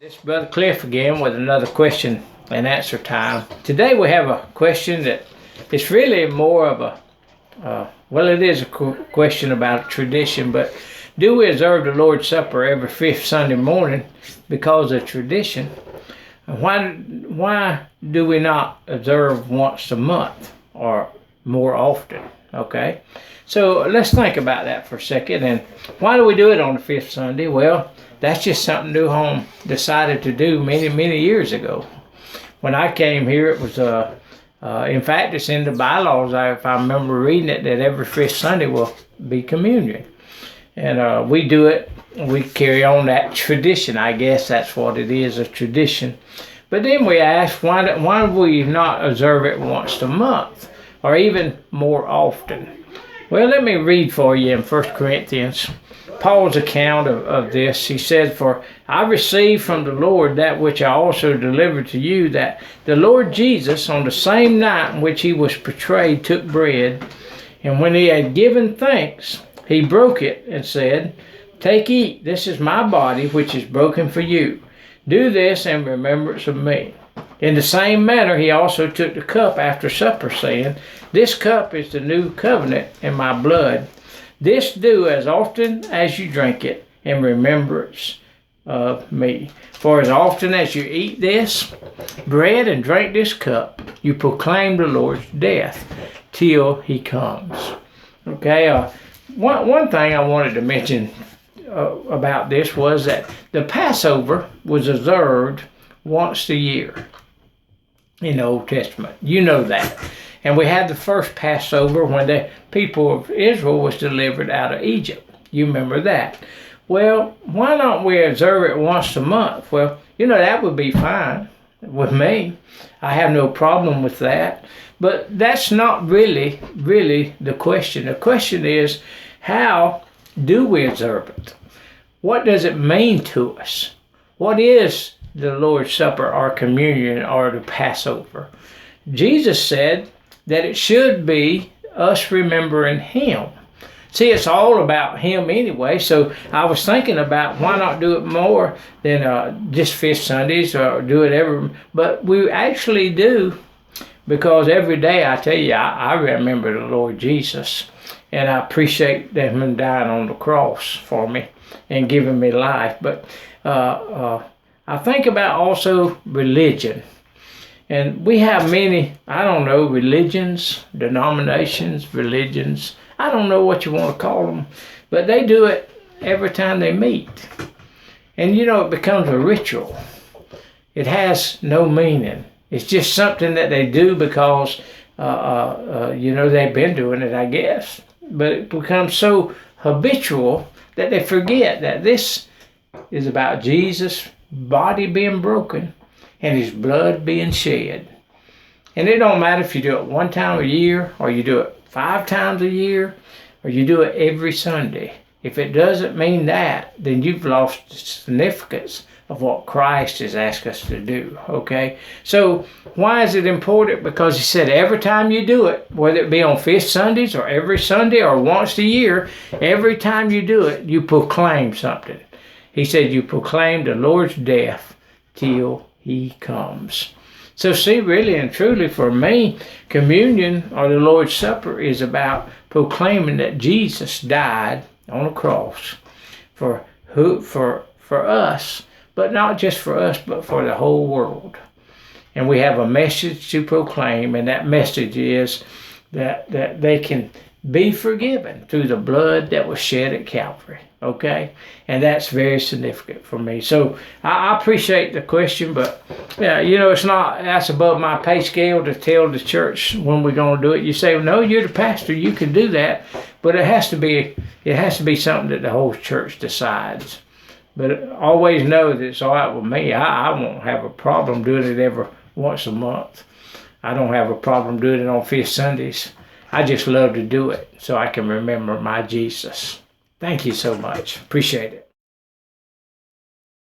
This is Brother Cliff again with another question and answer time. Today we have a question that it's really more of it is a question about tradition, but do we observe the Lord's Supper every fifth Sunday morning because of tradition? Why do we not observe once a month or more often? Okay, so let's think about that for a second. And why do we do it on the fifth Sunday? Well, that's just something New Home decided to do many years ago. When I came here, it was in fact, it's in the bylaws. If I remember reading it, that every fifth Sunday will be communion, and we do it. We carry on that tradition. I guess that's what it is, a tradition. But then we ask, why do we not observe it once a month or even more often? Well, let me read for you in 1 Corinthians. Paul's account of this. He said, "For I received from the Lord that which I also delivered to you, that the Lord Jesus, on the same night in which he was betrayed, took bread, and when he had given thanks, he broke it and said, 'Take, eat, this is my body, which is broken for you. Do this in remembrance of me.' In the same manner, he also took the cup after supper, saying, 'This cup is the new covenant in my blood. This do as often as you drink it in remembrance of me. For as often as you eat this bread and drink this cup, you proclaim the Lord's death till he comes.'" Okay, one thing I wanted to mention about this was that the Passover was observed once a year in the Old Testament. You know that. And we had the first Passover when the people of Israel was delivered out of Egypt. You remember that. Well, why don't we observe it once a month? Well, that would be fine with me. I have no problem with that. But that's not really the question. The question is, how do we observe it? What does it mean to us? What is the Lord's Supper or communion or the Passover? Jesus said that it should be us remembering him. See, it's all about him anyway, so I was thinking about why not do it more than just fifth Sundays or do it every, but we actually do, because every day I tell you, I remember the Lord Jesus, and I appreciate him dying on the cross for me and giving me life. But I think about also religion. And we have many, religions, denominations, I don't know what you want to call them, but they do it every time they meet. And it becomes a ritual. It has no meaning. It's just something that they do because, they've been doing it, I guess. But it becomes so habitual that they forget that this is about Jesus' body being broken and his blood being shed. And it don't matter if you do it one time a year, or you do it 5 times a year, or you do it every Sunday. If it doesn't mean that, then you've lost the significance of what Christ has asked us to do, okay? So why is it important? Because he said every time you do it, whether it be on fifth Sundays or every Sunday or once a year, every time you do it, you proclaim something. He said you proclaim the Lord's death till he comes. So see, really and truly for me, communion or the Lord's Supper is about proclaiming that Jesus died on a cross for us, but not just for us, but for the whole world. And we have a message to proclaim, and that message is that they can be forgiven through the blood that was shed at Calvary. Okay, and that's very significant for me. So I appreciate the question, but that's above my pay scale to tell the church when we're going to do it. You say, no, you're the pastor, you can do that, but it has to be something that the whole church decides. But always know that it's all right with me. I won't have a problem doing it every once a month. I don't have a problem doing it on fifth Sundays. I just love to do it so I can remember my Jesus. Thank you so much. Appreciate it.